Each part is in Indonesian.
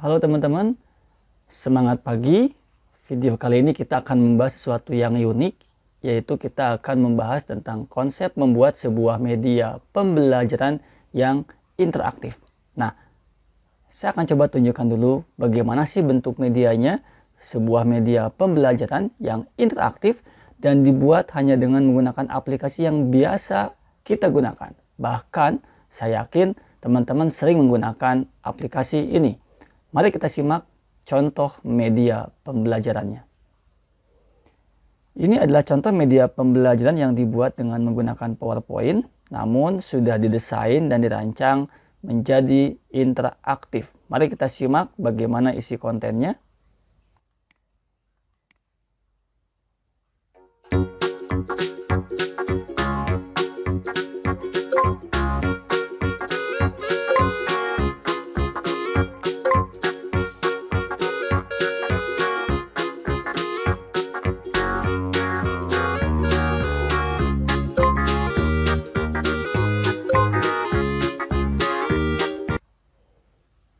Halo teman-teman, semangat pagi. Video kali ini kita akan membahas sesuatu yang unik, yaitu kita akan membahas tentang konsep membuat sebuah media pembelajaran yang interaktif. Nah, saya akan coba tunjukkan dulu bagaimana sih bentuk medianya, sebuah media pembelajaran yang interaktif dan dibuat hanya dengan menggunakan aplikasi yang biasa kita gunakan. Bahkan, saya yakin teman-teman sering menggunakan aplikasi ini. Mari kita simak contoh media pembelajarannya. Ini adalah contoh media pembelajaran yang dibuat dengan menggunakan PowerPoint, namun sudah didesain dan dirancang menjadi interaktif. Mari kita simak bagaimana isi kontennya.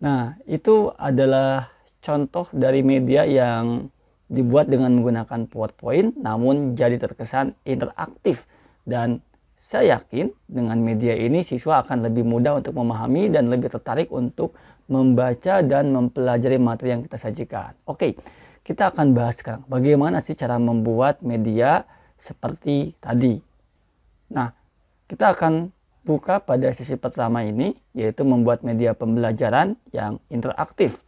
Nah, itu adalah contoh dari media yang dibuat dengan menggunakan PowerPoint, namun jadi terkesan interaktif. Dan saya yakin dengan media ini siswa akan lebih mudah untuk memahami dan lebih tertarik untuk membaca dan mempelajari materi yang kita sajikan. Oke, kita akan bahas sekarang bagaimana sih cara membuat media seperti tadi. Nah, kita akan buka pada sesi pertama ini, yaitu membuat media pembelajaran yang interaktif.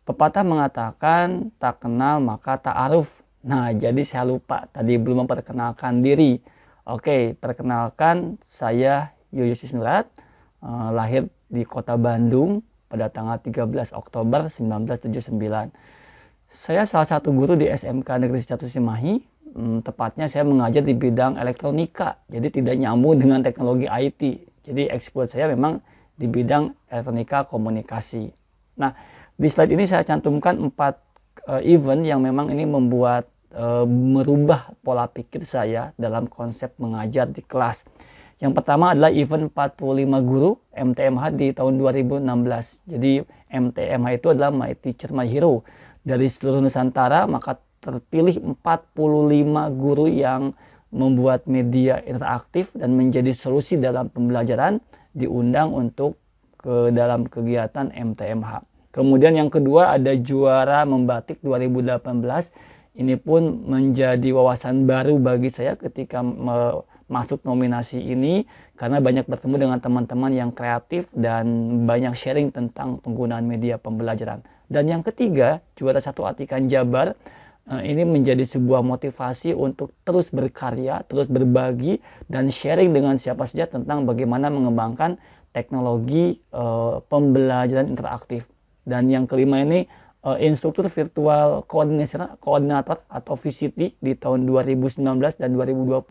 Pepatah mengatakan tak kenal maka tak aruf. Nah, jadi saya lupa tadi belum memperkenalkan diri. Oke, perkenalkan, saya Yuyus Wisnurat, lahir di kota Bandung pada tanggal 13 Oktober 1979. Saya salah satu guru di SMK Negeri 1 Cimahi. Tepatnya saya mengajar di bidang elektronika, jadi tidak nyambung dengan teknologi IT. Jadi ekspor saya memang di bidang elektronika komunikasi. Nah, di slide ini saya cantumkan 4 event yang memang ini membuat merubah pola pikir saya dalam konsep mengajar di kelas. Yang pertama adalah event 45 guru MTMH di tahun 2016. Jadi MTMH itu adalah My Teacher My Hero. Dari seluruh Nusantara, maka terpilih 45 guru yang membuat media interaktif dan menjadi solusi dalam pembelajaran diundang untuk ke dalam kegiatan MTMH. Kemudian yang kedua ada juara membatik 2018. Ini pun menjadi wawasan baru bagi saya ketika masuk nominasi ini, karena banyak bertemu dengan teman-teman yang kreatif dan banyak sharing tentang penggunaan media pembelajaran. Dan yang ketiga, juara 1 Atikan Jabar. Ini menjadi sebuah motivasi untuk terus berkarya, terus berbagi, dan sharing dengan siapa saja tentang bagaimana mengembangkan teknologi pembelajaran interaktif. Dan yang kelima ini instruktur virtual koordinator atau VCT di tahun 2019 dan 2020.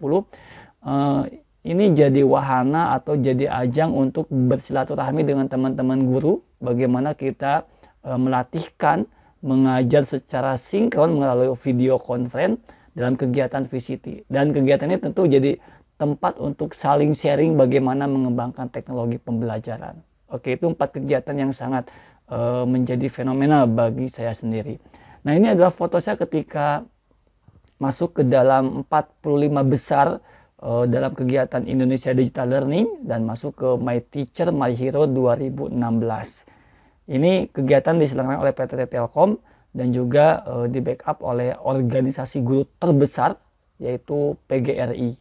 Ini jadi wahana atau jadi ajang untuk bersilaturahmi dengan teman-teman guru, bagaimana kita melatihkan mengajar secara sinkron melalui video conference dalam kegiatan VCT. Dan kegiatan ini tentu jadi tempat untuk saling sharing bagaimana mengembangkan teknologi pembelajaran. Oke, itu 4 kegiatan yang sangat menjadi fenomenal bagi saya sendiri. Nah, ini adalah foto saya ketika masuk ke dalam 45 besar dalam kegiatan Indonesia Digital Learning dan masuk ke My Teacher My Hero 2016. Ini kegiatan diselenggarakan oleh PT Telkom dan juga di backup oleh organisasi guru terbesar, yaitu PGRI.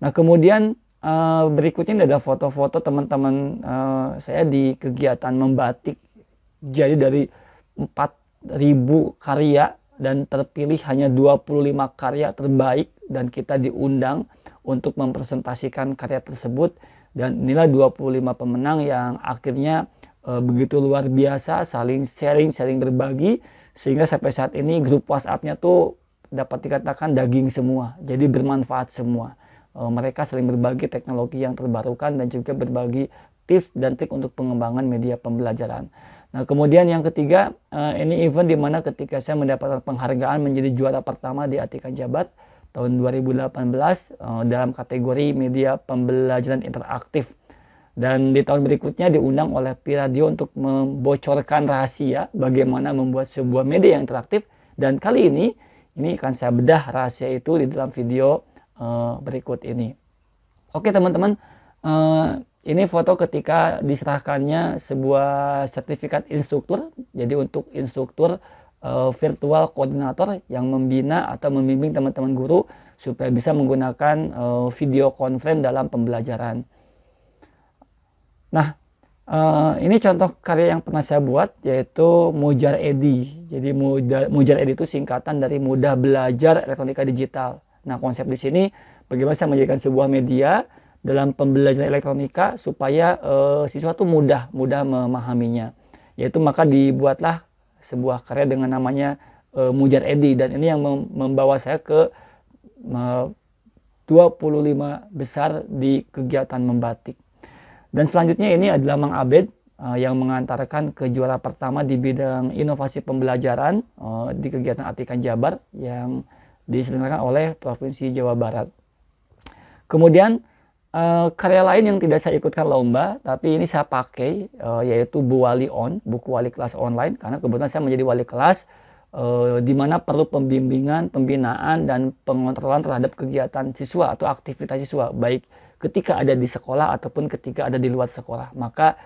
Nah, kemudian berikutnya ada foto-foto teman-teman saya di kegiatan membatik. Jadi dari 4.000 karya dan terpilih hanya 25 karya terbaik, dan kita diundang untuk mempresentasikan karya tersebut. Dan inilah 25 pemenang yang akhirnya begitu luar biasa, saling sharing berbagi, sehingga sampai saat ini grup WhatsApp-nya tuh dapat dikatakan daging semua, jadi bermanfaat semua. Mereka saling berbagi teknologi yang terbarukan dan juga berbagi tips dan trik untuk pengembangan media pembelajaran. Nah, kemudian yang ketiga, ini event di mana ketika saya mendapatkan penghargaan menjadi juara pertama di Atikan Jabar tahun 2018 dalam kategori media pembelajaran interaktif. Dan di tahun berikutnya diundang oleh Piradio untuk membocorkan rahasia bagaimana membuat sebuah media yang interaktif. Dan kali ini akan saya bedah rahasia itu di dalam video berikut ini. Oke teman-teman, ini foto ketika diserahkannya sebuah sertifikat instruktur. Jadi untuk instruktur virtual koordinator yang membina atau membimbing teman-teman guru supaya bisa menggunakan video conference dalam pembelajaran. Nah, ini contoh karya yang pernah saya buat, yaitu Mujar Edi. Jadi Mujar Edi itu singkatan dari Mudah Belajar Elektronika Digital. Nah, konsep di sini bagaimana saya menjadikan sebuah media dalam pembelajaran elektronika supaya siswa itu mudah memahaminya. Yaitu maka dibuatlah sebuah karya dengan namanya Mujar Edi, dan ini yang membawa saya ke 25 besar di kegiatan membatik. Dan selanjutnya ini adalah Mang Abed yang mengantarkan ke juara pertama di bidang inovasi pembelajaran di kegiatan Atikan Jabar yang diselenggarakan oleh Provinsi Jawa Barat. Kemudian karya lain yang tidak saya ikutkan lomba, tapi ini saya pakai, yaitu Bu Wali On, buku wali kelas online, karena kebetulan saya menjadi wali kelas di mana perlu pembimbingan, pembinaan, dan pengontrolan terhadap kegiatan siswa atau aktivitas siswa, baik ketika ada di sekolah ataupun ketika ada di luar sekolah. Maka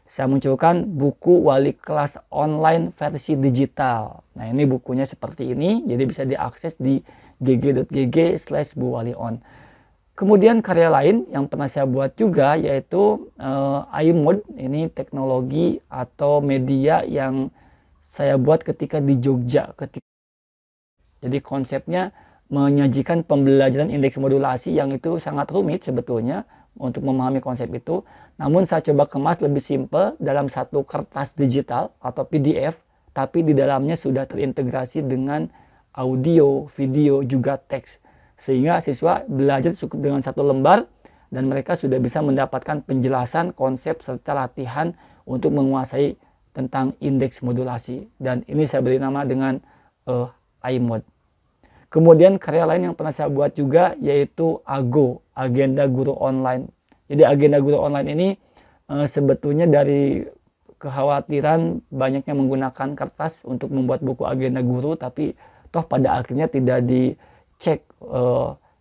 saya munculkan buku wali kelas online versi digital. Nah, ini bukunya seperti ini, jadi bisa diakses di gg.gg/buwalion. Kemudian karya lain yang pernah saya buat juga yaitu iMode. Ini teknologi atau media yang saya buat ketika di Jogja. Jadi konsepnya menyajikan pembelajaran indeks modulasi yang itu sangat rumit sebetulnya untuk memahami konsep itu. Namun saya coba kemas lebih simpel dalam satu kertas digital atau PDF, tapi di dalamnya sudah terintegrasi dengan audio, video, juga teks. Sehingga siswa belajar cukup dengan satu lembar dan mereka sudah bisa mendapatkan penjelasan, konsep, serta latihan untuk menguasai tentang indeks modulasi. Dan ini saya beri nama dengan iMode. Kemudian karya lain yang pernah saya buat juga yaitu AGO, Agenda Guru Online. Jadi agenda guru online ini sebetulnya dari kekhawatiran banyaknya menggunakan kertas untuk membuat buku agenda guru, tapi toh pada akhirnya tidak dicek,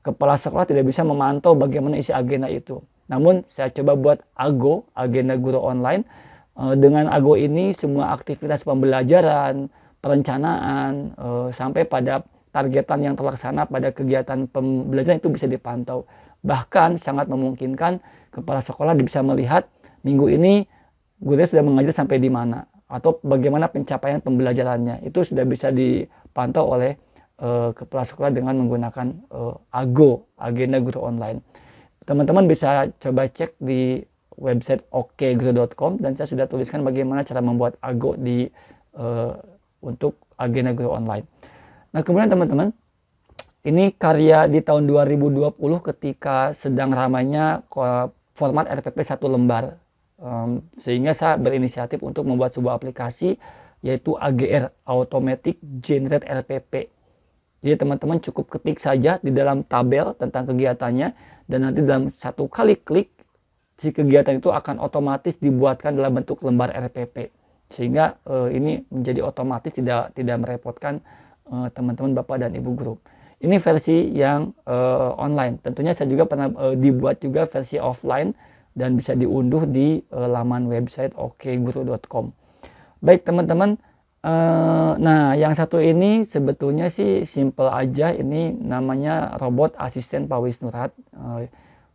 kepala sekolah tidak bisa memantau bagaimana isi agenda itu. Namun saya coba buat AGO, Agenda Guru Online. Dengan AGO ini semua aktivitas pembelajaran, perencanaan, sampai pada targetan yang terlaksana pada kegiatan pembelajaran itu bisa dipantau. Bahkan sangat memungkinkan kepala sekolah bisa melihat minggu ini gurunya sudah mengajar sampai di mana atau bagaimana pencapaian pembelajarannya. Itu sudah bisa dipantau oleh kepala sekolah dengan menggunakan AGO, Agenda Guru Online. Teman-teman bisa coba cek di website okguru.com, dan saya sudah tuliskan bagaimana cara membuat AGO untuk Agenda Guru Online. Nah, kemudian teman-teman, ini karya di tahun 2020 ketika sedang ramainya format RPP satu lembar. Sehingga saya berinisiatif untuk membuat sebuah aplikasi yaitu AGR, Automatic Generate RPP. Jadi teman-teman cukup ketik saja di dalam tabel tentang kegiatannya, dan nanti dalam satu kali klik si kegiatan itu akan otomatis dibuatkan dalam bentuk lembar RPP. Sehingga ini menjadi otomatis, tidak merepotkan teman-teman Bapak dan Ibu guru. Ini versi yang online. Tentunya saya juga pernah dibuat juga versi offline dan bisa diunduh di laman website okguru.com. Baik teman-teman, nah yang satu ini sebetulnya sih simple aja. Ini namanya robot asisten Pak Wisnurat.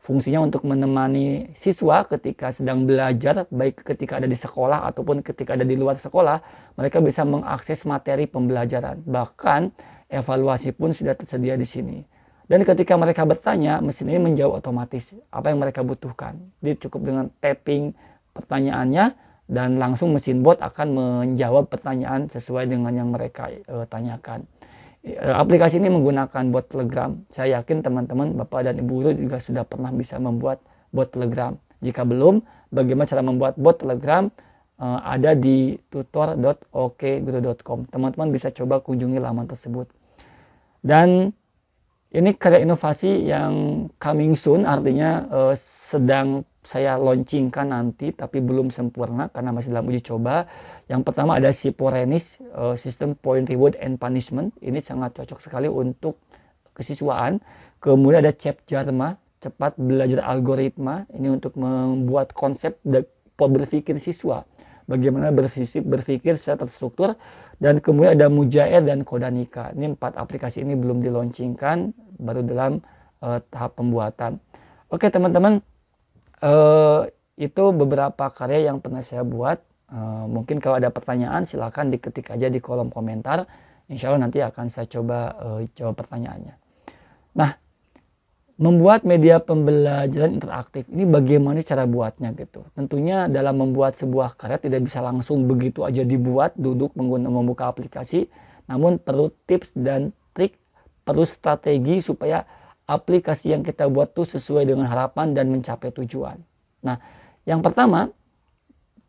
Fungsinya untuk menemani siswa ketika sedang belajar, baik ketika ada di sekolah ataupun ketika ada di luar sekolah. Mereka bisa mengakses materi pembelajaran. Bahkan evaluasi pun sudah tersedia di sini. Dan ketika mereka bertanya, mesin ini menjawab otomatis apa yang mereka butuhkan. Jadi cukup dengan tapping pertanyaannya dan langsung mesin bot akan menjawab pertanyaan sesuai dengan yang mereka tanyakan. Aplikasi ini menggunakan bot Telegram. Saya yakin teman-teman Bapak dan Ibu guru juga sudah pernah bisa membuat bot Telegram. Jika belum, bagaimana cara membuat bot Telegram ada di tutor.okguru.com. Teman-teman bisa coba kunjungi laman tersebut. Dan ini karya inovasi yang coming soon, artinya sedang saya launchingkan nanti, tapi belum sempurna karena masih dalam uji coba. Yang pertama ada Siporenis, System Point Reward and Punishment. Ini sangat cocok sekali untuk kesiswaan. Kemudian ada CEPJARMA, cepat belajar algoritma. Ini untuk membuat konsep berpikir siswa. Bagaimana berpikir secara terstruktur. Dan kemudian ada Mujair dan Kodanika. Ini 4 aplikasi ini belum dilaunchingkan, baru dalam tahap pembuatan. Oke teman-teman, itu beberapa karya yang pernah saya buat. Mungkin kalau ada pertanyaan silahkan diketik aja di kolom komentar. Insya Allah nanti akan saya coba jawab pertanyaannya. Nah, membuat media pembelajaran interaktif ini bagaimana cara buatnya gitu. Tentunya dalam membuat sebuah karya tidak bisa langsung begitu aja dibuat, duduk membuka aplikasi. Namun perlu tips dan trik, perlu strategi supaya aplikasi yang kita buat tuh sesuai dengan harapan dan mencapai tujuan. Nah, yang pertama,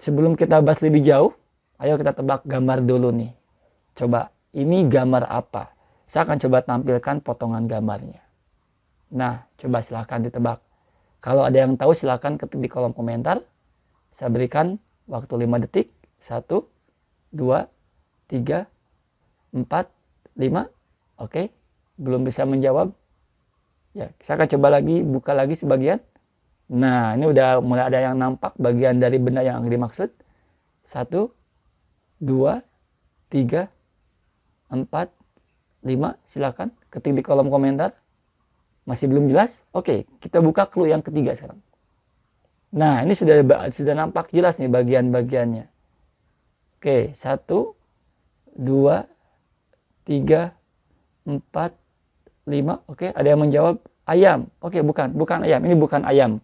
sebelum kita bahas lebih jauh, ayo kita tebak gambar dulu nih. Coba, ini gambar apa? Saya akan coba tampilkan potongan gambarnya. Nah, coba silahkan ditebak. Kalau ada yang tahu silahkan ketik di kolom komentar. Saya berikan waktu 5 detik. 1, 2, 3, 4, 5. Oke, belum bisa menjawab. Ya, saya akan coba lagi, buka lagi sebagian. Nah, ini udah mulai ada yang nampak bagian dari benda yang dimaksud. 1, 2, 3, 4, 5. Silahkan ketik di kolom komentar. Masih belum jelas? Oke, kita buka clue yang ketiga sekarang. Nah, ini sudah nampak jelas nih bagian-bagiannya. Oke, 1, 2, 3, 4, 5. Oke, ada yang menjawab ayam. Oke, bukan ayam. Ini bukan ayam.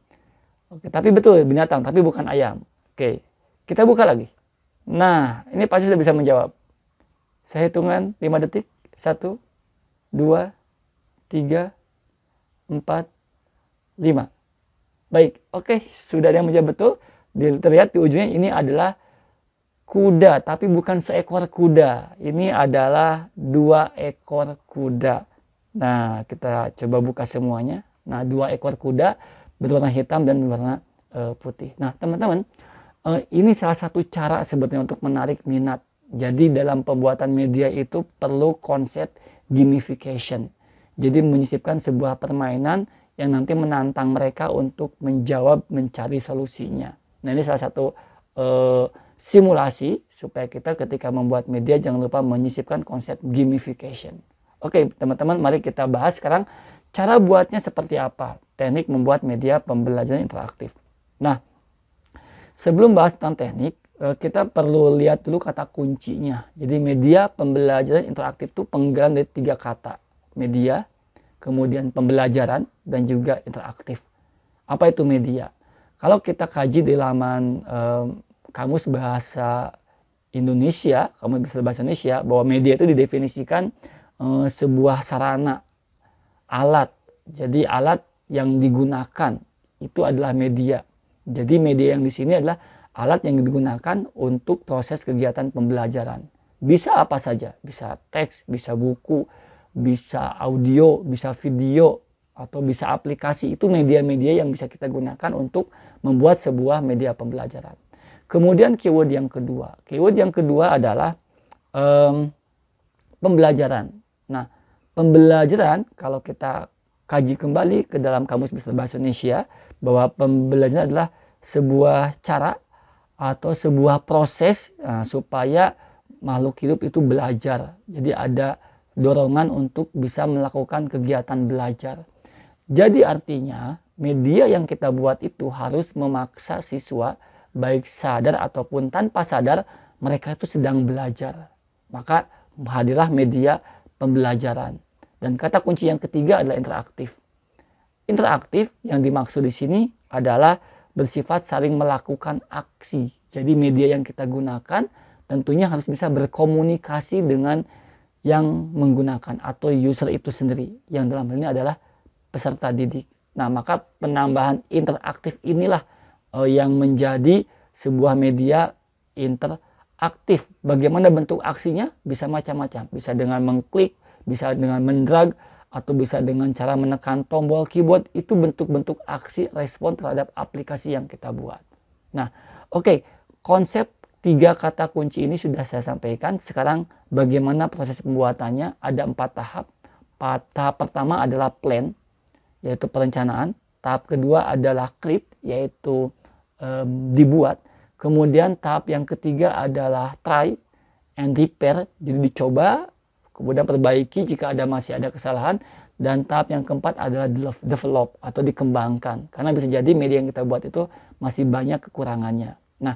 Oke, tapi betul binatang, tapi bukan ayam. Oke, kita buka lagi. Nah, ini pasti sudah bisa menjawab. Saya hitungan 5 detik. 1, 2, 3, 4, 5. Baik, oke, sudah ada yang menjawab betul. Terlihat di ujungnya ini adalah kuda, tapi bukan seekor kuda. Ini adalah 2 ekor kuda. Nah, kita coba buka semuanya. Nah, 2 ekor kuda berwarna hitam dan berwarna putih. Nah, teman-teman, ini salah satu cara sebetulnya untuk menarik minat. Jadi dalam pembuatan media itu perlu konsep gamification. Jadi menyisipkan sebuah permainan yang nanti menantang mereka untuk menjawab, mencari solusinya. Nah, ini salah satu simulasi supaya kita ketika membuat media jangan lupa menyisipkan konsep gamification. Oke, teman-teman, mari kita bahas sekarang cara buatnya seperti apa. Teknik membuat media pembelajaran interaktif. Nah, sebelum bahas tentang teknik, kita perlu lihat dulu kata kuncinya. Jadi media pembelajaran interaktif itu penggabungan dari 3 kata. Media, kemudian pembelajaran, dan juga interaktif. Apa itu media? Kalau kita kaji di laman Kamus Bahasa Indonesia, Kamus Bahasa Indonesia, bahwa media itu didefinisikan sebuah sarana, alat. Jadi alat yang digunakan itu adalah media. Jadi media yang di sini adalah alat yang digunakan untuk proses kegiatan pembelajaran. Bisa apa saja, bisa teks, bisa buku, bisa audio, bisa video, atau bisa aplikasi. Itu media-media yang bisa kita gunakan untuk membuat sebuah media pembelajaran. Kemudian keyword yang kedua. Keyword yang kedua adalah pembelajaran. Nah, pembelajaran kalau kita kaji kembali ke dalam Kamus Besar Bahasa Indonesia, bahwa pembelajaran adalah sebuah cara atau sebuah proses supaya makhluk hidup itu belajar. Jadi ada dorongan untuk bisa melakukan kegiatan belajar. Jadi artinya media yang kita buat itu harus memaksa siswa, baik sadar ataupun tanpa sadar, mereka itu sedang belajar. Maka hadirlah media pembelajaran. Dan kata kunci yang ketiga adalah interaktif. Interaktif yang dimaksud di sini adalah bersifat saling melakukan aksi. Jadi media yang kita gunakan tentunya harus bisa berkomunikasi dengan yang menggunakan atau user itu sendiri, yang dalam hal ini adalah peserta didik. Nah, maka penambahan interaktif inilah yang menjadi sebuah media interaktif. Bagaimana bentuk aksinya? Bisa macam-macam. Bisa dengan mengklik, bisa dengan mendrag, atau bisa dengan cara menekan tombol keyboard. Itu bentuk-bentuk aksi respon terhadap aplikasi yang kita buat. Nah, oke, konsep 3 kata kunci ini sudah saya sampaikan. Sekarang bagaimana proses pembuatannya? Ada 4 tahap. Tahap pertama adalah plan, yaitu perencanaan. Tahap kedua adalah create, yaitu dibuat. Kemudian tahap yang ketiga adalah try and repair, jadi dicoba, kemudian perbaiki jika masih ada kesalahan. Dan tahap yang keempat adalah develop atau dikembangkan, karena bisa jadi media yang kita buat itu masih banyak kekurangannya. Nah,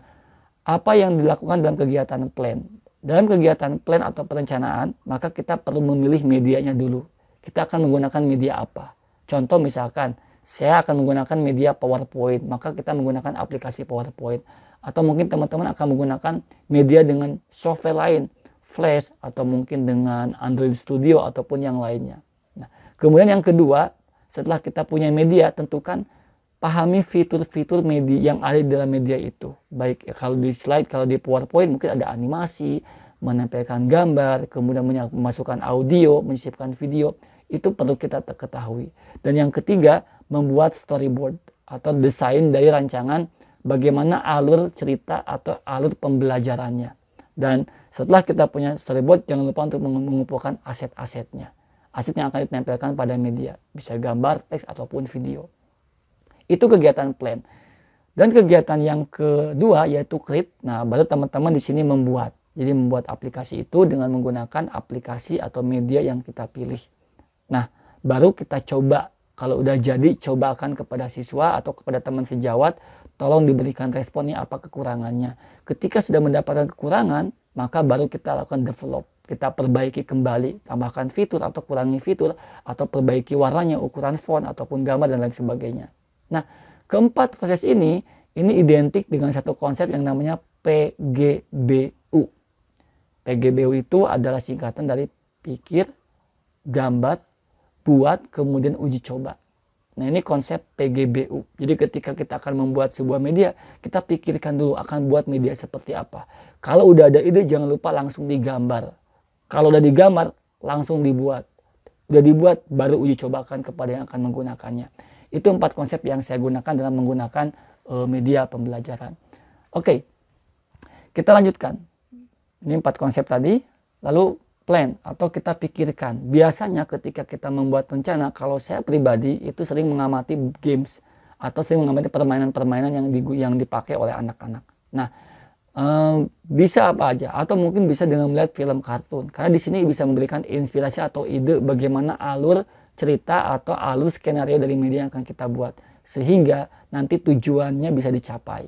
apa yang dilakukan dalam kegiatan plan? Dalam kegiatan plan atau perencanaan, maka kita perlu memilih medianya dulu. Kita akan menggunakan media apa? Contoh misalkan, saya akan menggunakan media PowerPoint, maka kita menggunakan aplikasi PowerPoint. Atau mungkin teman-teman akan menggunakan media dengan software lain, Flash, atau mungkin dengan Android Studio, ataupun yang lainnya. Nah, kemudian yang kedua, setelah kita punya media, tentukan, pahami fitur-fitur media yang ada di dalam media itu. Baik kalau di slide, kalau di PowerPoint mungkin ada animasi, menempelkan gambar, kemudian memasukkan audio, menyisipkan video. Itu perlu kita ketahui. Dan yang ketiga, membuat storyboard atau desain dari rancangan bagaimana alur cerita atau alur pembelajarannya. Dan setelah kita punya storyboard, jangan lupa untuk mengumpulkan aset-asetnya. Aset yang akan ditempelkan pada media, bisa gambar, teks, ataupun video. Itu kegiatan plan. Dan kegiatan yang kedua yaitu create. Nah, baru teman-teman di sini membuat. Jadi membuat aplikasi itu dengan menggunakan aplikasi atau media yang kita pilih. Nah, baru kita coba. Kalau udah jadi, cobakan kepada siswa atau kepada teman sejawat, tolong diberikan responnya apa kekurangannya. Ketika sudah mendapatkan kekurangan, maka baru kita lakukan develop. Kita perbaiki kembali, tambahkan fitur atau kurangi fitur, atau perbaiki warnanya, ukuran font, ataupun gambar, dan lain sebagainya. Nah, keempat proses ini identik dengan satu konsep yang namanya PGBU. PGBU itu adalah singkatan dari pikir, gambar, buat, kemudian uji coba. Nah, ini konsep PGBU. Jadi ketika kita akan membuat sebuah media, kita pikirkan dulu akan buat media seperti apa. Kalau udah ada ide, jangan lupa langsung digambar. Kalau udah digambar, langsung dibuat. Udah dibuat, baru uji cobakan kepada yang akan menggunakannya. Itu 4 konsep yang saya gunakan dalam menggunakan media pembelajaran. Oke, kita lanjutkan. Ini 4 konsep tadi. Lalu plan atau kita pikirkan. Biasanya ketika kita membuat rencana, kalau saya pribadi itu sering mengamati games atau sering mengamati permainan-permainan yang dipakai oleh anak-anak. Nah, bisa apa aja, atau mungkin bisa dengan melihat film kartun. Karena di sini bisa memberikan inspirasi atau ide bagaimana alur cerita atau alur skenario dari media yang akan kita buat, sehingga nanti tujuannya bisa dicapai.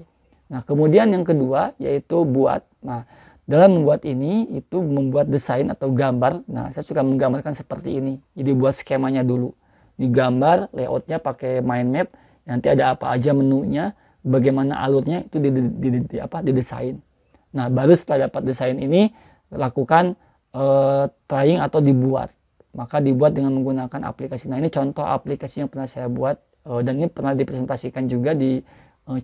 Nah, kemudian yang kedua yaitu buat. Nah, dalam membuat ini itu membuat desain atau gambar. Nah, saya suka menggambarkan seperti ini. Jadi buat skemanya dulu. Digambar, layoutnya pakai mind map. Nanti ada apa aja menunya, bagaimana alurnya itu didesain. Nah, baru setelah dapat desain ini lakukan trying atau dibuat. Maka dibuat dengan menggunakan aplikasi. Nah, ini contoh aplikasi yang pernah saya buat dan ini pernah dipresentasikan juga di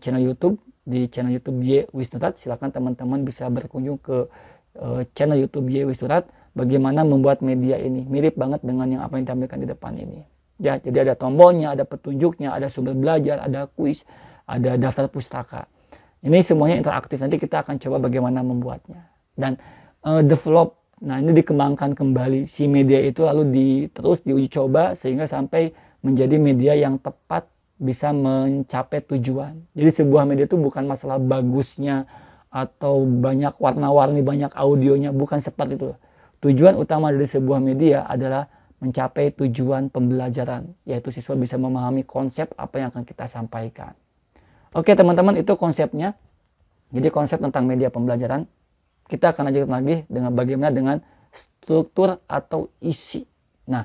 channel YouTube. Di channel YouTube Y Wisnurat, silakan teman-teman bisa berkunjung ke channel YouTube Y Wisnurat. Bagaimana membuat media ini mirip banget dengan yang apa yang ditampilkan di depan ini. Ya, jadi ada tombolnya, ada petunjuknya, ada sumber belajar, ada kuis, ada daftar pustaka. Ini semuanya interaktif. Nanti kita akan coba bagaimana membuatnya. Dan develop. Nah, ini dikembangkan kembali si media itu, lalu terus diuji coba sehingga sampai menjadi media yang tepat, bisa mencapai tujuan. Jadi sebuah media itu bukan masalah bagusnya atau banyak warna-warni, banyak audionya, bukan seperti itu. Tujuan utama dari sebuah media adalah mencapai tujuan pembelajaran, yaitu siswa bisa memahami konsep apa yang akan kita sampaikan. Oke teman-teman, itu konsepnya. Jadi konsep tentang media pembelajaran. Kita akan lanjutkan lagi dengan bagaimana dengan struktur atau isi. Nah,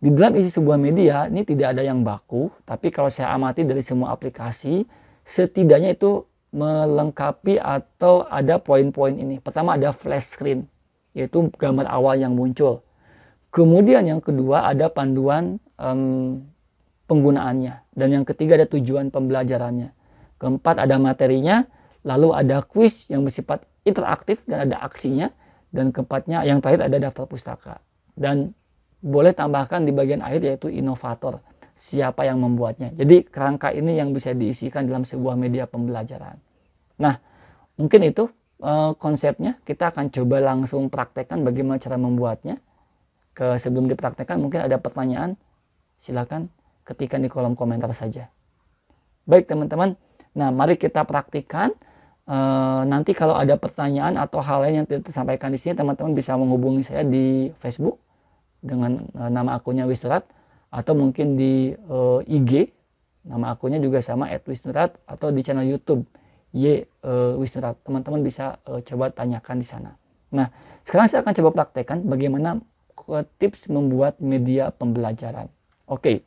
di dalam isi sebuah media ini tidak ada yang baku, tapi kalau saya amati dari semua aplikasi, setidaknya itu melengkapi atau ada poin-poin ini. Pertama ada flash screen, yaitu gambar awal yang muncul. Kemudian yang kedua ada panduan penggunaannya. Dan yang ketiga ada tujuan pembelajarannya. Keempat ada materinya, lalu ada kuis yang bersifat interaktif dan ada aksinya. Dan keempatnya yang terakhir ada daftar pustaka. Dan boleh tambahkan di bagian akhir yaitu inovator, siapa yang membuatnya. Jadi kerangka ini yang bisa diisikan dalam sebuah media pembelajaran. Nah, mungkin itu konsepnya. Kita akan coba langsung praktekkan bagaimana cara membuatnya. Sebelum dipraktekkan mungkin ada pertanyaan, silakan ketikkan di kolom komentar saja. Baik teman-teman, nah mari kita praktikkan. Nanti kalau ada pertanyaan atau hal lain yang tidak tersampaikan di sini, teman-teman bisa menghubungi saya di Facebook dengan nama akunnya Wisnurat, atau mungkin di IG nama akunnya juga sama @wisnurat, atau di channel YouTube Wisnurat. Teman-teman bisa coba tanyakan di sana. Nah, sekarang saya akan coba praktekkan bagaimana tips membuat media pembelajaran. Oke.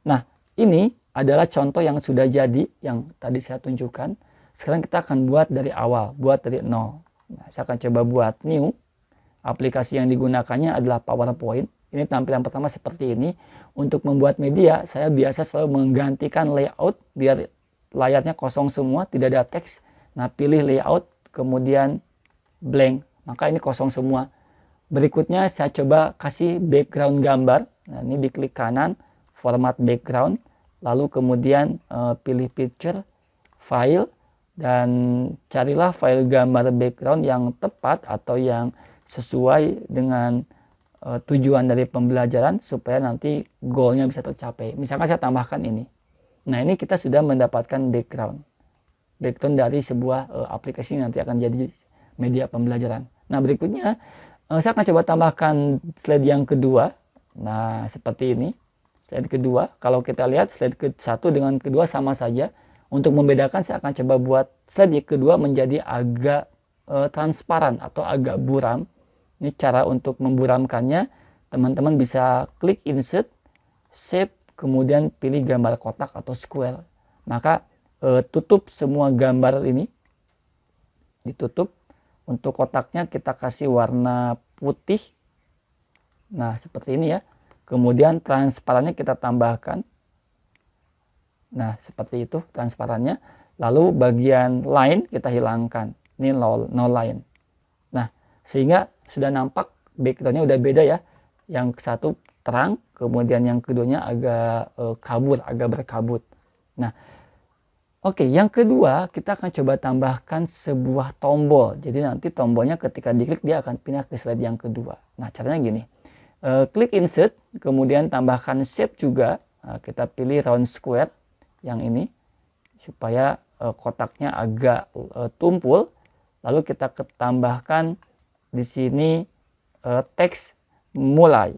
Nah, ini adalah contoh yang sudah jadi yang tadi saya tunjukkan. Sekarang kita akan buat dari awal, buat dari nol. Nah, saya akan coba buat new. Aplikasi yang digunakannya adalah PowerPoint. Ini tampilan pertama seperti ini. Untuk membuat media, saya biasa selalu menggantikan layout biar layarnya kosong semua, tidak ada teks. Nah, pilih layout, kemudian blank. Maka ini kosong semua. Berikutnya saya coba kasih background gambar. Nah, ini diklik kanan, format background. Lalu kemudian pilih picture, file, dan carilah file gambar background yang tepat atau yang sesuai dengan tujuan dari pembelajaran supaya nanti goalnya bisa tercapai. Misalkan saya tambahkan ini. Nah, ini kita sudah mendapatkan background dari sebuah aplikasi yang nanti akan jadi media pembelajaran. Nah, berikutnya saya akan coba tambahkan slide yang kedua. Nah, seperti ini. Slide kedua, kalau kita lihat slide ke-1 dengan kedua sama saja. Untuk membedakan saya akan coba buat slide kedua menjadi agak transparan atau agak buram. Ini cara untuk memburamkannya. Teman-teman bisa klik insert, shape, kemudian pilih gambar kotak atau square. Maka tutup semua gambar ini. Ditutup. Untuk kotaknya kita kasih warna putih. Nah, seperti ini ya. Kemudian transparannya kita tambahkan. Nah, seperti itu transparannya. Lalu bagian line kita hilangkan. Ini no line. Nah, sehingga sudah nampak backgroundnya udah beda ya. Yang satu terang, kemudian yang keduanya agak kabut, agak berkabut. Nah, oke, yang kedua kita akan coba tambahkan sebuah tombol. Jadi nanti tombolnya ketika diklik dia akan pindah ke slide yang kedua. Nah, caranya gini. Klik insert, kemudian tambahkan shape juga. Nah, kita pilih round square yang ini supaya kotaknya agak tumpul. Lalu kita tambahkan di sini teks mulai.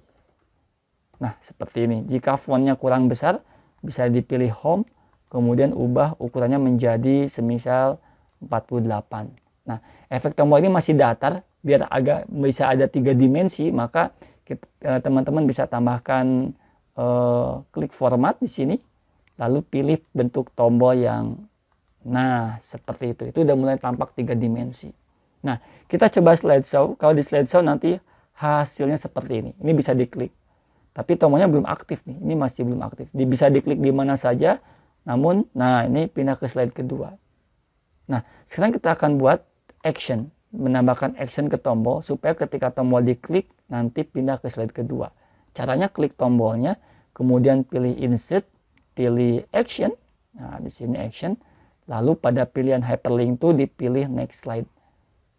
Nah, seperti ini. Jika fontnya kurang besar, bisa dipilih home, kemudian ubah ukurannya menjadi semisal 48. Nah, efek tombol ini masih datar, biar agak bisa ada 3 dimensi, maka teman-teman bisa tambahkan klik format di sini. Lalu pilih bentuk tombol yang, nah seperti itu udah mulai tampak 3 dimensi. Nah, kita coba slideshow. Kalau di slideshow nanti hasilnya seperti ini bisa diklik, tapi tombolnya belum aktif nih, ini masih belum aktif. Bisa diklik di mana saja, namun nah ini pindah ke slide kedua. Nah, sekarang kita akan buat action, menambahkan action ke tombol supaya ketika tombol diklik nanti pindah ke slide kedua. Caranya klik tombolnya, kemudian pilih insert, pilih action. Nah, di sini action. Lalu pada pilihan hyperlink itu dipilih next slide.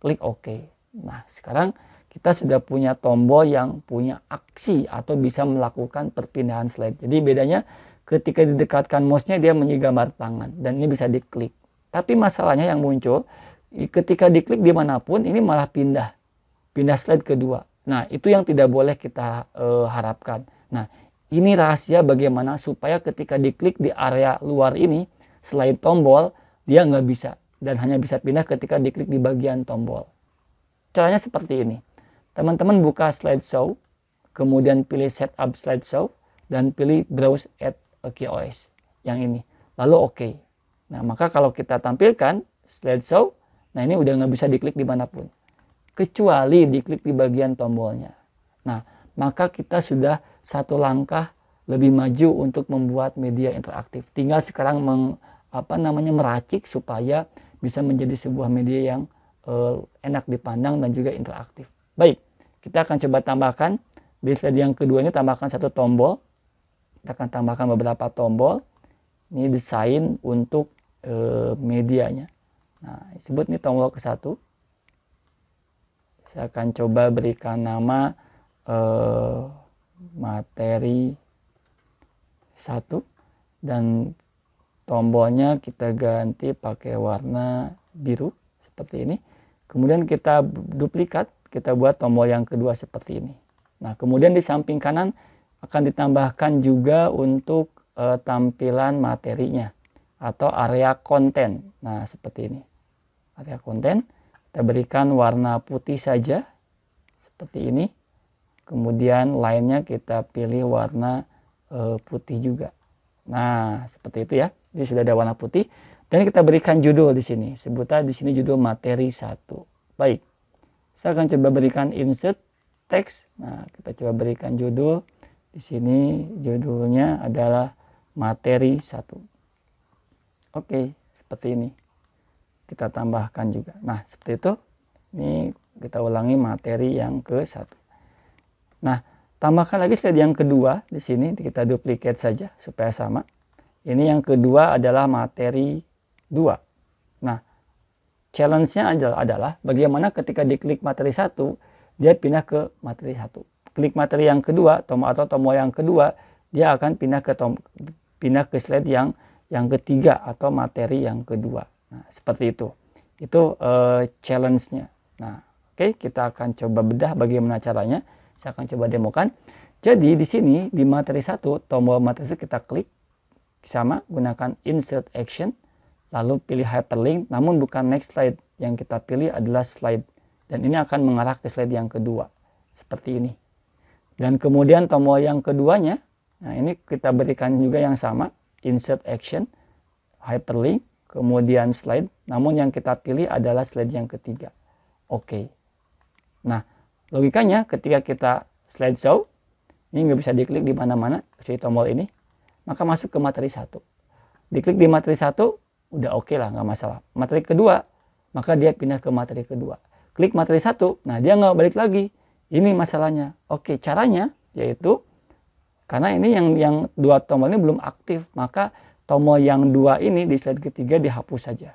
Klik OK. Nah, sekarang kita sudah punya tombol yang punya aksi atau bisa melakukan perpindahan slide. Jadi bedanya ketika didekatkan mouse-nya dia menjadi gambar tangan dan ini bisa diklik. Tapi masalahnya yang muncul ketika diklik dimanapun ini malah pindah slide kedua. Nah, itu yang tidak boleh kita harapkan. Nah, ini rahasia bagaimana supaya ketika diklik di area luar ini, selain tombol, dia nggak bisa. Dan hanya bisa pindah ketika diklik di bagian tombol. Caranya seperti ini. Teman-teman buka slideshow, kemudian pilih setup slideshow, dan pilih browse at KeyOS. Yang ini. Lalu OK. Nah, maka kalau kita tampilkan slideshow, nah ini udah nggak bisa diklik dimanapun. Kecuali diklik di bagian tombolnya. Nah, maka kita sudah satu langkah lebih maju untuk membuat media interaktif. Tinggal sekarang meracik supaya bisa menjadi sebuah media yang enak dipandang dan juga interaktif. Baik, kita akan coba tambahkan Di slide yang kedua ini tambahkan satu tombol. Kita akan tambahkan beberapa tombol. Ini desain untuk medianya. Nah, disebut ini tombol ke-1. Saya akan coba berikan nama materi 1 dan tombolnya kita ganti pakai warna biru seperti ini. Kemudian kita duplikat, kita buat tombol yang kedua seperti ini. Nah, kemudian di samping kanan akan ditambahkan juga untuk tampilan materinya atau area konten. Nah, seperti ini. Area konten, kita berikan warna putih saja seperti ini. Kemudian lainnya kita pilih warna putih juga. Nah, seperti itu ya. Jadi sudah ada warna putih dan kita berikan judul di sini. Sebutlah di sini judul materi 1. Baik. Saya akan coba berikan insert text. Nah, kita coba berikan judul. Di sini judulnya adalah materi 1. Oke, seperti ini. Kita tambahkan juga. Nah, seperti itu. Ini kita ulangi materi yang ke-1. Nah, tambahkan lagi slide yang kedua. Di sini kita duplicate saja supaya sama. Ini yang kedua adalah materi 2. Nah, challenge-nya adalah bagaimana ketika diklik materi 1, dia pindah ke materi 1. Klik materi yang kedua atau tombol yang kedua, dia akan pindah ke slide yang ketiga atau materi yang kedua. Nah, seperti itu. Itu challenge-nya. Nah, oke, kita akan coba bedah bagaimana caranya. Saya akan coba demokan. Jadi di sini di materi 1, tombol materi 1 kita klik sama gunakan insert action, lalu pilih hyperlink, namun bukan next slide. Yang kita pilih adalah slide. Dan ini akan mengarah ke slide yang kedua. Seperti ini. Dan kemudian tombol yang keduanya, nah ini kita berikan juga yang sama, insert action, hyperlink, kemudian slide, namun yang kita pilih adalah slide yang ketiga. Oke. Nah, logikanya ketika kita slideshow, ini nggak bisa diklik di mana-mana, kecuali tombol ini, maka masuk ke materi 1. Diklik di materi 1, udah oke lah, nggak masalah. Materi kedua, maka dia pindah ke materi kedua. Klik materi 1, nah dia nggak balik lagi. Ini masalahnya. Oke, caranya yaitu karena ini yang dua tombol ini belum aktif, maka tombol yang 2 ini di slide ketiga dihapus saja.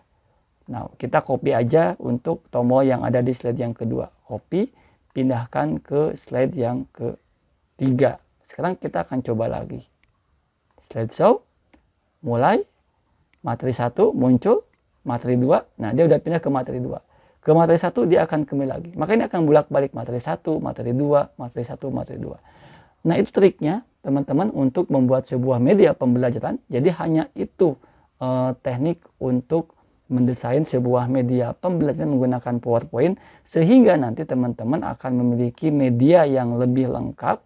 Nah, kita copy aja untuk tombol yang ada di slide yang kedua. Copy, pindahkan ke slide yang ketiga. Sekarang kita akan coba lagi. Slideshow, mulai, materi 1 muncul, materi 2, nah dia udah pindah ke materi 2. Ke materi 1 dia akan kembali lagi. Maka ini akan bolak-balik materi 1, materi 2, materi 1, materi 2. Nah, itu triknya teman-teman untuk membuat sebuah media pembelajaran. Jadi hanya itu teknik untuk mendesain sebuah media pembelajaran menggunakan PowerPoint sehingga nanti teman-teman akan memiliki media yang lebih lengkap,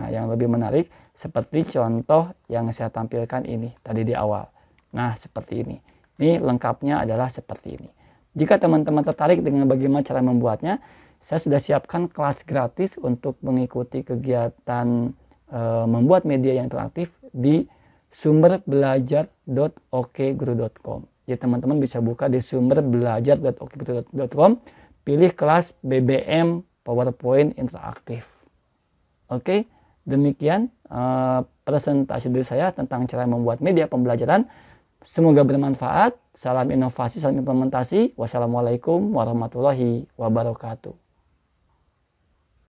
yang lebih menarik seperti contoh yang saya tampilkan ini tadi di awal. Nah, seperti ini. Ini lengkapnya adalah seperti ini. Jika teman-teman tertarik dengan bagaimana cara membuatnya, saya sudah siapkan kelas gratis untuk mengikuti kegiatan membuat media yang interaktif di sumberbelajar.okguru.com. Jadi teman-teman bisa buka di sumberbelajar.okguru.com, pilih kelas BBM PowerPoint interaktif. Oke, demikian presentasi dari saya tentang cara membuat media pembelajaran. Semoga bermanfaat. Salam inovasi, salam implementasi. Wassalamualaikum warahmatullahi wabarakatuh.